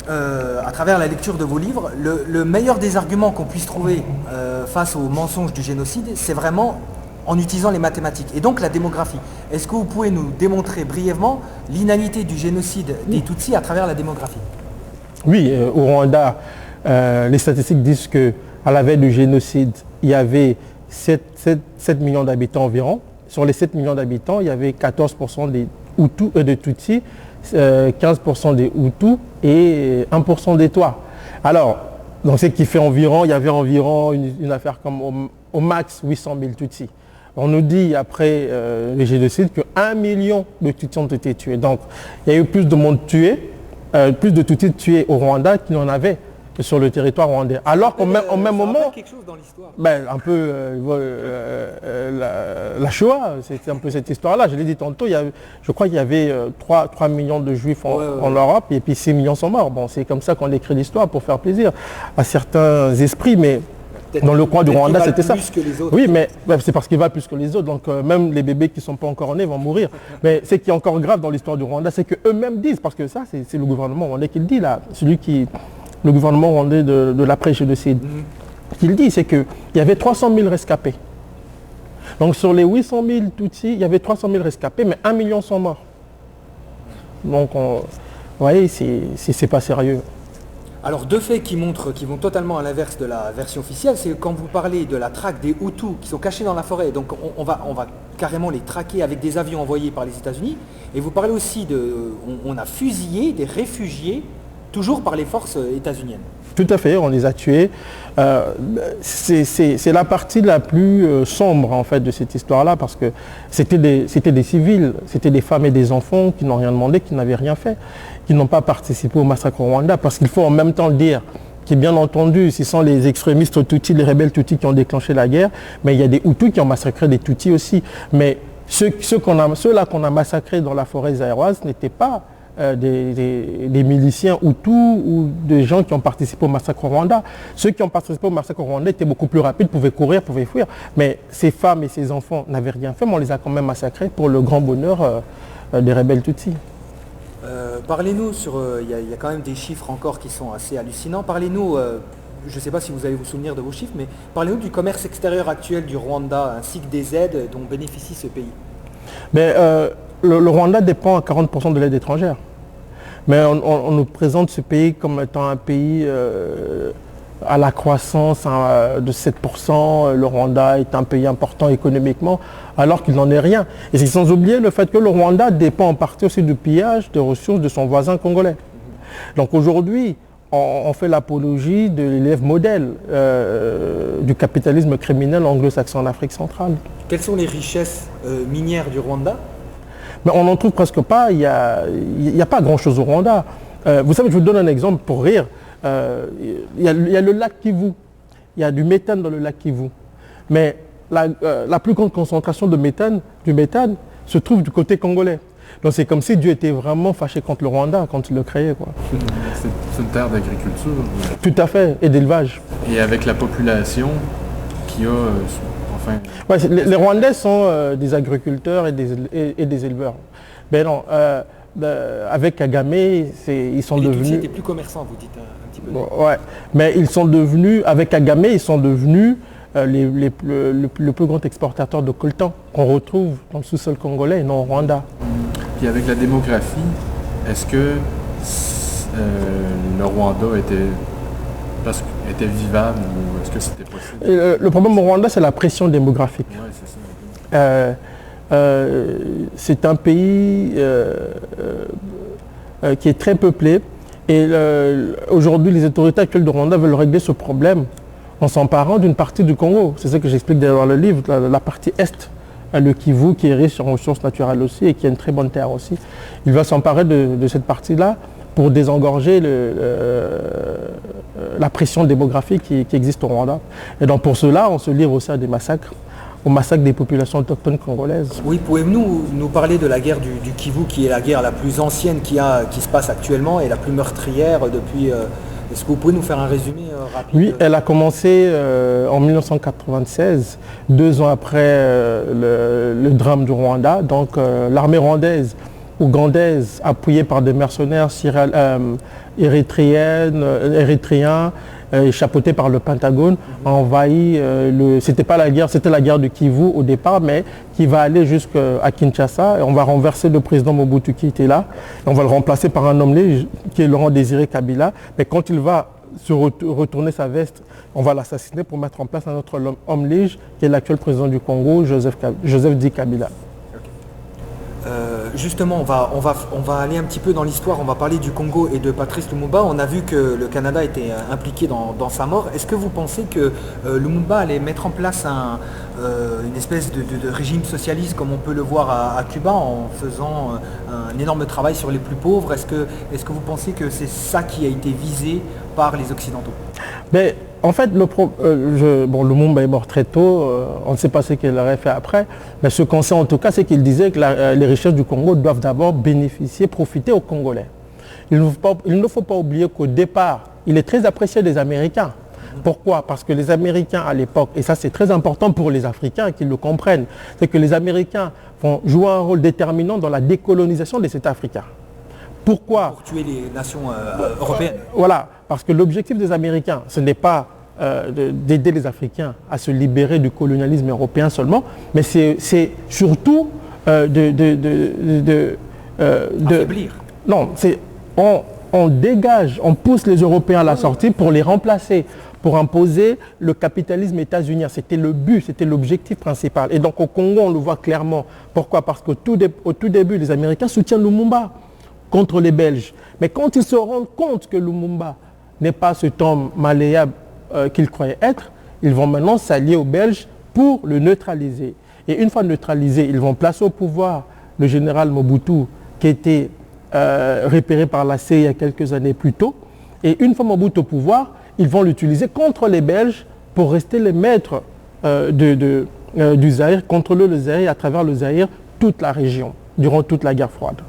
à travers la lecture de vos livres, le meilleur des arguments qu'on puisse trouver face aux mensonges du génocide, c'est vraiment en utilisant les mathématiques et donc la démographie. Est-ce que vous pouvez nous démontrer brièvement l'inanité du génocide des Tutsis à travers la démographie? Oui, au Rwanda, les statistiques disent qu'à la veille du génocide, il y avait 7 millions d'habitants environ. Sur les 7 millions d'habitants, il y avait 14% des Hutus et de Tutsis, 15% des Hutus et 1% des Twa. Alors, donc ce qui fait environ, il y avait environ une affaire comme au max 800 000 Tutsis. On nous dit après le génocide que 1 million de Tutsis ont été tués. Donc, il y a eu plus de monde tué, plus de Tutsis tués au Rwanda qu'il n'y en avait sur le territoire rwandais. Alors qu'au même moment, quelque chose dans l'histoire. Un peu la Shoah, c'était un peu cette histoire-là. Je l'ai dit tantôt, je crois qu'il y avait 3 millions de juifs en Europe et puis 6 millions sont morts. Bon, c'est comme ça qu'on écrit l'histoire pour faire plaisir à certains esprits, mais dans le coin du Rwanda, c'était ça. Oui, mais c'est parce qu'ils valent plus que les autres. Donc même les bébés qui ne sont pas encore nés vont mourir. Mais ce qui est encore grave dans l'histoire du Rwanda, c'est qu'eux-mêmes disent, parce que ça, c'est le gouvernement rwandais qui le dit là, le gouvernement rwandais de l'après-génocide, qu'il dit, c'est qu'il y avait 300 000 rescapés. Donc sur les 800 000 Tutsis, il y avait 300 000 rescapés, mais 1 million sont morts. Donc, vous voyez, c'est pas sérieux. Alors deux faits qui vont totalement à l'inverse de la version officielle, c'est quand vous parlez de la traque des Hutus qui sont cachés dans la forêt, donc on va carrément les traquer avec des avions envoyés par les États-Unis, et vous parlez aussi on a fusillé des réfugiés toujours par les forces états-uniennes. Tout à fait, on les a tués. C'est la partie la plus sombre en fait de cette histoire-là, parce que c'était des civils, c'était des femmes et des enfants qui n'ont rien demandé, qui n'avaient rien fait, qui n'ont pas participé au massacre au Rwanda, parce qu'il faut en même temps dire que bien entendu, ce sont les extrémistes Tutsis, les rebelles Tutsis qui ont déclenché la guerre, mais il y a des Hutus qui ont massacré des Tutsis aussi. Mais ceux-là qu'on a massacrés dans la forêt zaïroise n'étaient pas des miliciens Hutus ou des gens qui ont participé au massacre au Rwanda. Ceux qui ont participé au massacre au Rwanda étaient beaucoup plus rapides, pouvaient courir, pouvaient fuir. Mais ces femmes et ces enfants n'avaient rien fait, mais on les a quand même massacrés pour le grand bonheur des rebelles Tutsis. Parlez-nous il y a quand même des chiffres encore qui sont assez hallucinants. Parlez-nous, je ne sais pas si vous allez vous souvenir de vos chiffres, mais parlez-nous du commerce extérieur actuel du Rwanda ainsi que des aides dont bénéficie ce pays. Mais, le Rwanda dépend à 40% de l'aide étrangère. Mais on nous présente ce pays comme étant un pays à la croissance de 7%. Le Rwanda est un pays important économiquement, alors qu'il n'en est rien. Et c'est sans oublier le fait que le Rwanda dépend en partie aussi du pillage des ressources de son voisin congolais. Donc aujourd'hui, on fait l'apologie de l'élève modèle du capitalisme criminel anglo-saxon en Afrique centrale. Quelles sont les richesses minières du Rwanda ? Mais on n'en trouve presque pas, il n'y a pas grand-chose au Rwanda. Vous savez, je vous donne un exemple pour rire. Il y a le lac Kivu, il y a du méthane dans le lac Kivu. Mais la plus grande concentration du méthane se trouve du côté congolais. Donc c'est comme si Dieu était vraiment fâché contre le Rwanda quand il le créait, quoi. C'est une terre d'agriculture. Tout à fait, et d'élevage. Et avec la population qui a... Ouais, les Rwandais sont des agriculteurs et des éleveurs. Mais non, avec Kagame, ils sont devenus... Les Tutsis étaient plus commerçants, vous dites un petit peu. Ouais, mais ils sont devenus, avec Kagame, ils sont devenus le plus grand exportateur de coltan qu'on retrouve dans le sous-sol congolais et non au Rwanda. Puis avec la démographie, est-ce que le Rwanda était vivable ou est-ce que c'était possible? Le problème au Rwanda, c'est la pression démographique. Ouais, c'est ça. C'est un pays qui est très peuplé et aujourd'hui, les autorités actuelles du Rwanda veulent régler ce problème en s'emparant d'une partie du Congo. C'est ça que j'explique dans le livre, la partie est, le Kivu, qui est riche en ressources naturelles aussi et qui a une très bonne terre aussi. Il va s'emparer de cette partie-là pour désengorger la pression démographique qui existe au Rwanda. Et donc pour cela, on se livre aussi à des massacres, au massacre des populations autochtones congolaises. Oui, pouvez-vous nous parler de la guerre du Kivu, qui est la guerre la plus ancienne qui se passe actuellement et la plus meurtrière depuis... Est-ce que vous pouvez nous faire un résumé rapide? Oui, elle a commencé en 1996, 2 ans après le drame du Rwanda. Donc l'armée rwandaise ougandaise appuyée par des mercenaires érythréens, chapeautés par le Pentagone, a envahi, c'était pas la guerre, c'était la guerre de Kivu au départ, mais qui va aller jusqu'à Kinshasa. Et on va renverser le président Mobutu qui était là. Et on va le remplacer par un homme qui est Laurent Désiré Kabila. Mais quand il va retourner sa veste, on va l'assassiner pour mettre en place un autre homme lige qui est l'actuel président du Congo, Joseph Di Kabila. Justement, on va aller un petit peu dans l'histoire, on va parler du Congo et de Patrice Lumumba. On a vu que le Canada était impliqué dans sa mort. Est-ce que vous pensez que Lumumba allait mettre en place une espèce de régime socialiste comme on peut le voir à Cuba en faisant un énorme travail sur les plus pauvres? Est-ce que vous pensez que c'est ça qui a été visé par les Occidentaux? Mais en fait, Lumumba est mort très tôt, on ne sait pas ce qu'il aurait fait après, mais ce qu'on sait en tout cas, c'est qu'il disait que les richesses du Congo doivent d'abord profiter aux Congolais. Il ne faut pas oublier qu'au départ, il est très apprécié des Américains. Pourquoi? Parce que les Américains à l'époque, et ça c'est très important pour les Africains qu'ils le comprennent, c'est que les Américains vont jouer un rôle déterminant dans la décolonisation des États africains. Pourquoi? Pour tuer les nations européennes. Voilà, parce que l'objectif des Américains, ce n'est pas d'aider les Africains à se libérer du colonialisme européen seulement, mais c'est surtout affaiblir. Non, on dégage, on pousse les Européens à la sortie pour les remplacer, pour imposer le capitalisme états-unien. C'était le but, c'était l'objectif principal. Et donc au Congo, on le voit clairement. Pourquoi? Parce qu'au tout début, les Américains soutiennent Lumumba contre les Belges. Mais quand ils se rendent compte que Lumumba n'est pas cet homme malléable qu'ils croyaient être, ils vont maintenant s'allier aux Belges pour le neutraliser. Et une fois neutralisé, ils vont placer au pouvoir le général Mobutu, qui était repéré par la CIA il y a quelques années plus tôt. Et une fois Mobutu au pouvoir, ils vont l'utiliser contre les Belges pour rester les maîtres du Zaïre, contrôler le Zaïre à travers le Zaïre, toute la région, durant toute la guerre froide.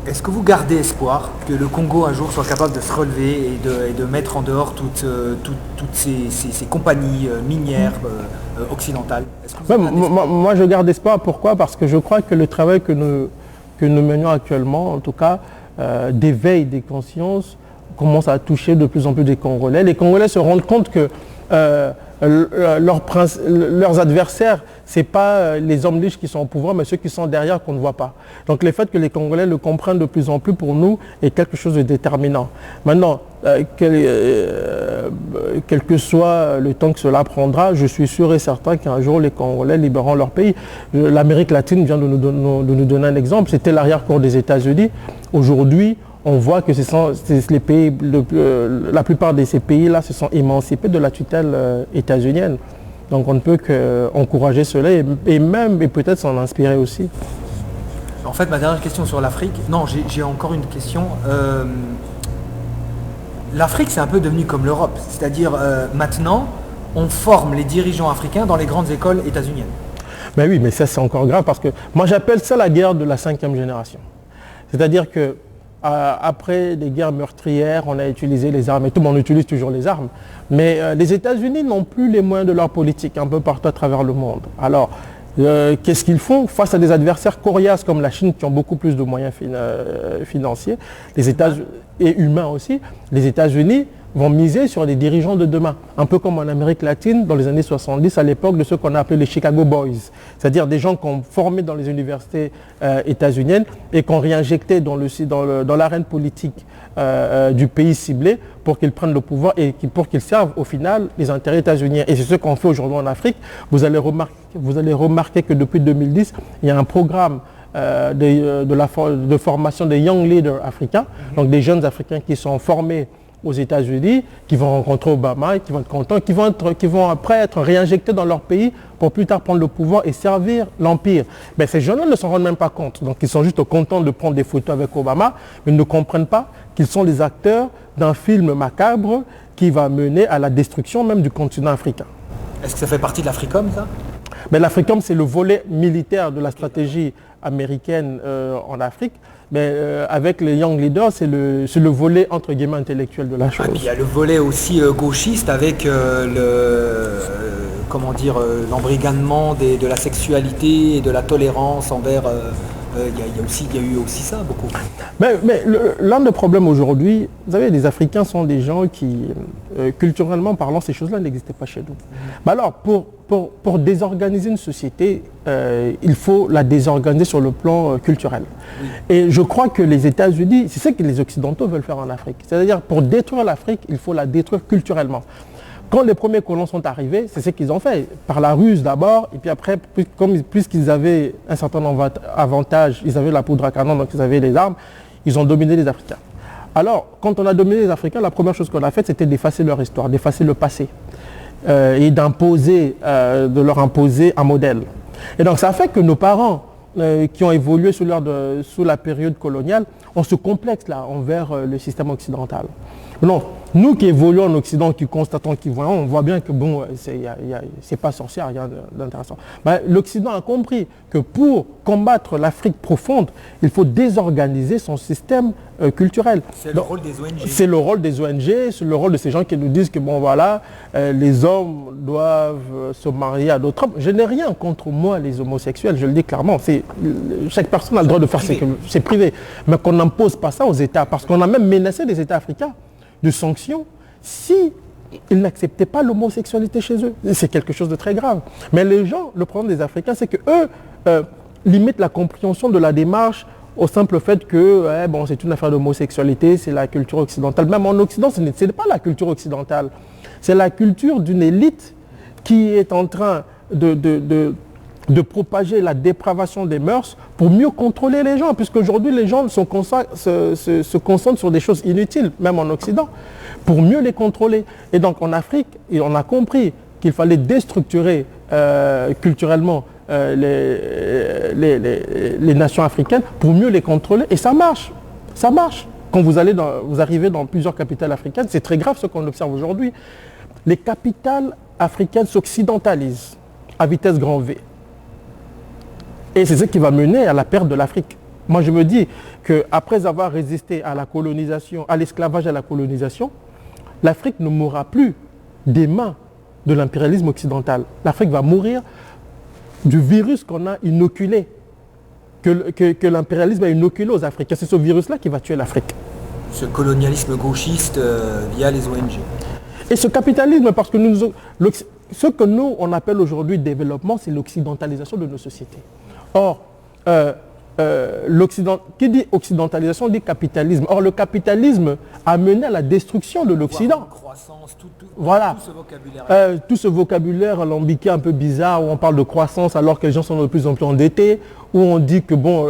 Est-ce que vous gardez espoir que le Congo un jour soit capable de se relever et de mettre en dehors toutes ces compagnies minières occidentales? Moi je garde espoir, pourquoi? Parce que je crois que le travail que nous menons actuellement, en tout cas d'éveil des consciences, commence à toucher de plus en plus des Congolais. Les Congolais se rendent compte que leurs adversaires, ce n'est pas les hommes riches qui sont au pouvoir, mais ceux qui sont derrière qu'on ne voit pas. Donc le fait que les Congolais le comprennent de plus en plus pour nous est quelque chose de déterminant. Maintenant, quel que soit le temps que cela prendra, je suis sûr et certain qu'un jour les Congolais libéreront leur pays. L'Amérique latine vient de nous donner un exemple, c'était l'arrière-cour des États-Unis. Aujourd'hui, on voit que les pays, la plupart de ces pays-là se sont émancipés de la tutelle états-unienne. Donc on ne peut qu'encourager cela et peut-être s'en inspirer aussi. En fait, ma dernière question sur l'Afrique, non, j'ai encore une question. L'Afrique, c'est un peu devenu comme l'Europe, c'est-à-dire maintenant, on forme les dirigeants africains dans les grandes écoles états-uniennes. Ben oui, mais ça c'est encore grave parce que moi j'appelle ça la guerre de la 5e génération. C'est-à-dire que après des guerres meurtrières, on a utilisé les armes et tout le monde utilise toujours les armes. Mais les États-Unis n'ont plus les moyens de leur politique un peu partout à travers le monde. Alors, qu'est-ce qu'ils font face à des adversaires coriaces comme la Chine qui ont beaucoup plus de moyens financiers, et humains aussi? Les États-Unis vont miser sur les dirigeants de demain, un peu comme en Amérique latine dans les années 70 à l'époque de ceux qu'on a appelés les Chicago Boys, c'est-à-dire des gens qu'on formait dans les universités états-uniennes et qu'on réinjectait dans l'arène politique du pays ciblé pour qu'ils prennent le pouvoir et pour qu'ils servent au final les intérêts états-uniens. Et c'est ce qu'on fait aujourd'hui en Afrique. Vous allez remarquer que depuis 2010, il y a un programme de formation des young leaders africains, donc des jeunes africains qui sont formés aux États-Unis, qui vont rencontrer Obama, et qui vont être contents, qui vont après être réinjectés dans leur pays pour plus tard prendre le pouvoir et servir l'Empire. Mais ces jeunes-là ne s'en rendent même pas compte. Donc ils sont juste contents de prendre des photos avec Obama, mais ils ne comprennent pas qu'ils sont les acteurs d'un film macabre qui va mener à la destruction même du continent africain. Est-ce que ça fait partie de l'Africom, ça? Mais l'Africom, c'est le volet militaire de la stratégie américaine en Afrique. Mais avec les Young Leaders, c'est le volet entre guillemets intellectuel de la chose. Ah, puis il y a le volet aussi gauchiste avec l'embrigadement de la sexualité et de la tolérance envers... Il y a eu aussi ça beaucoup. Mais l'un des problèmes aujourd'hui, vous savez, les Africains sont des gens qui, culturellement parlant, ces choses-là n'existaient pas chez nous. Mais alors, pour désorganiser une société, il faut la désorganiser sur le plan culturel. Oui. Et je crois que les États-Unis, c'est ce que les Occidentaux veulent faire en Afrique. C'est-à-dire, pour détruire l'Afrique, il faut la détruire culturellement. Quand les premiers colons sont arrivés, c'est ce qu'ils ont fait. Par la ruse d'abord, et puis après, puisqu'ils avaient un certain avantage, ils avaient la poudre à canon, donc ils avaient les armes, ils ont dominé les Africains. Alors, quand on a dominé les Africains, la première chose qu'on a faite, c'était d'effacer leur histoire, d'effacer le passé. Et de leur imposer un modèle. Et donc ça fait que nos parents, qui ont évolué sous la période coloniale, ont ce complexe là envers le système occidental. Non, nous qui évoluons en Occident, qui constatons, qui voyons, on voit bien que bon, c'est pas sorcier, rien d'intéressant. L'Occident a compris que pour combattre l'Afrique profonde, il faut désorganiser son système culturel. C'est le rôle des ONG. C'est le rôle des ONG, c'est le rôle de ces gens qui nous disent que bon voilà, les hommes doivent se marier à d'autres hommes. Je n'ai rien contre moi les homosexuels, je le dis clairement. Chaque personne a le droit de faire ce que c'est privé. Mais qu'on n'impose pas ça aux États, parce qu'on a même menacé les États africains de sanctions si ils n'acceptaient pas l'homosexualité chez eux. C'est quelque chose de très grave. Mais les gens, le problème des Africains, c'est qu'eux limitent la compréhension de la démarche au simple fait que c'est une affaire d'homosexualité, c'est la culture occidentale. Même en Occident, ce n'est pas la culture occidentale. C'est la culture d'une élite qui est en train de propager la dépravation des mœurs pour mieux contrôler les gens, puisqu'aujourd'hui les gens se concentrent sur des choses inutiles, même en Occident, pour mieux les contrôler. Et donc en Afrique, on a compris qu'il fallait déstructurer culturellement les nations africaines pour mieux les contrôler, et ça marche. Ça marche. Quand vous arrivez dans plusieurs capitales africaines, c'est très grave ce qu'on observe aujourd'hui. Les capitales africaines s'occidentalisent à vitesse grand V. Et c'est ce qui va mener à la perte de l'Afrique. Moi, je me dis qu'après avoir résisté à la colonisation, à l'esclavage et à la colonisation, l'Afrique ne mourra plus des mains de l'impérialisme occidental. L'Afrique va mourir du virus qu'on a inoculé, que l'impérialisme a inoculé aux Africains. C'est ce virus-là qui va tuer l'Afrique. Ce colonialisme gauchiste via les ONG. Et ce capitalisme, parce que ce que nous, on appelle aujourd'hui développement, c'est l'occidentalisation de nos sociétés. Or, qui dit occidentalisation dit capitalisme. Or, le capitalisme a mené à la destruction de l'Occident. Voilà. Tout ce vocabulaire alambiqué un peu bizarre où on parle de croissance alors que les gens sont de plus en plus endettés, où on dit que bon,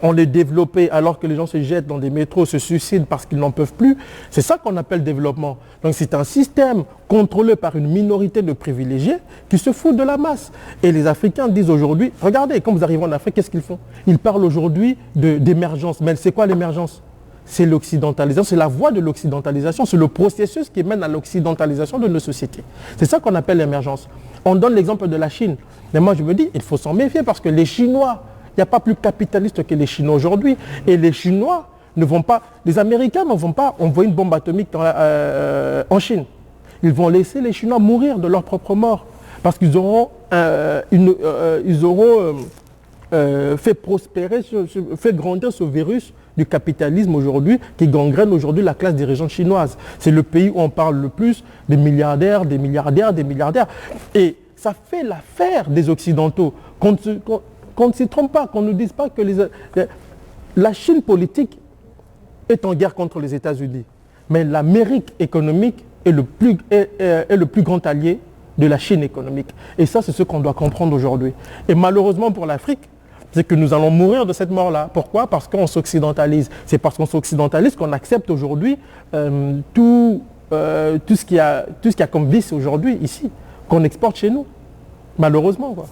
on est développé alors que les gens se jettent dans des métros, se suicident parce qu'ils n'en peuvent plus. C'est ça qu'on appelle développement. Donc c'est un système contrôlé par une minorité de privilégiés qui se foutent de la masse. Et les Africains disent aujourd'hui, regardez, quand vous arrivez en Afrique, qu'est-ce qu'ils font? Ils parlent aujourd'hui d'émergence. Mais c'est quoi l'émergence? C'est l'occidentalisation, c'est la voie de l'occidentalisation, c'est le processus qui mène à l'occidentalisation de nos sociétés. C'est ça qu'on appelle l'émergence. On donne l'exemple de la Chine. Mais moi je me dis, il faut s'en méfier parce que les Chinois, il n'y a pas plus capitaliste que les Chinois aujourd'hui. Et les Chinois ne vont pas, les Américains ne vont pas envoyer une bombe atomique en Chine. Ils vont laisser les Chinois mourir de leur propre mort. Parce qu'ils auront, fait prospérer, fait grandir ce virus du capitalisme aujourd'hui, qui gangrène aujourd'hui la classe dirigeante chinoise. C'est le pays où on parle le plus des milliardaires, des milliardaires, des milliardaires. Et ça fait l'affaire des Occidentaux. Qu'on ne s'y trompe pas, qu'on ne dise pas que la Chine politique est en guerre contre les États-Unis. Mais l'Amérique économique est le plus grand allié de la Chine économique. Et ça, c'est ce qu'on doit comprendre aujourd'hui. Et malheureusement pour l'Afrique, c'est que nous allons mourir de cette mort-là. Pourquoi? Parce qu'on s'occidentalise. C'est parce qu'on s'occidentalise qu'on accepte aujourd'hui tout ce qu'il y a comme vice aujourd'hui ici, qu'on exporte chez nous. Malheureusement, quoi.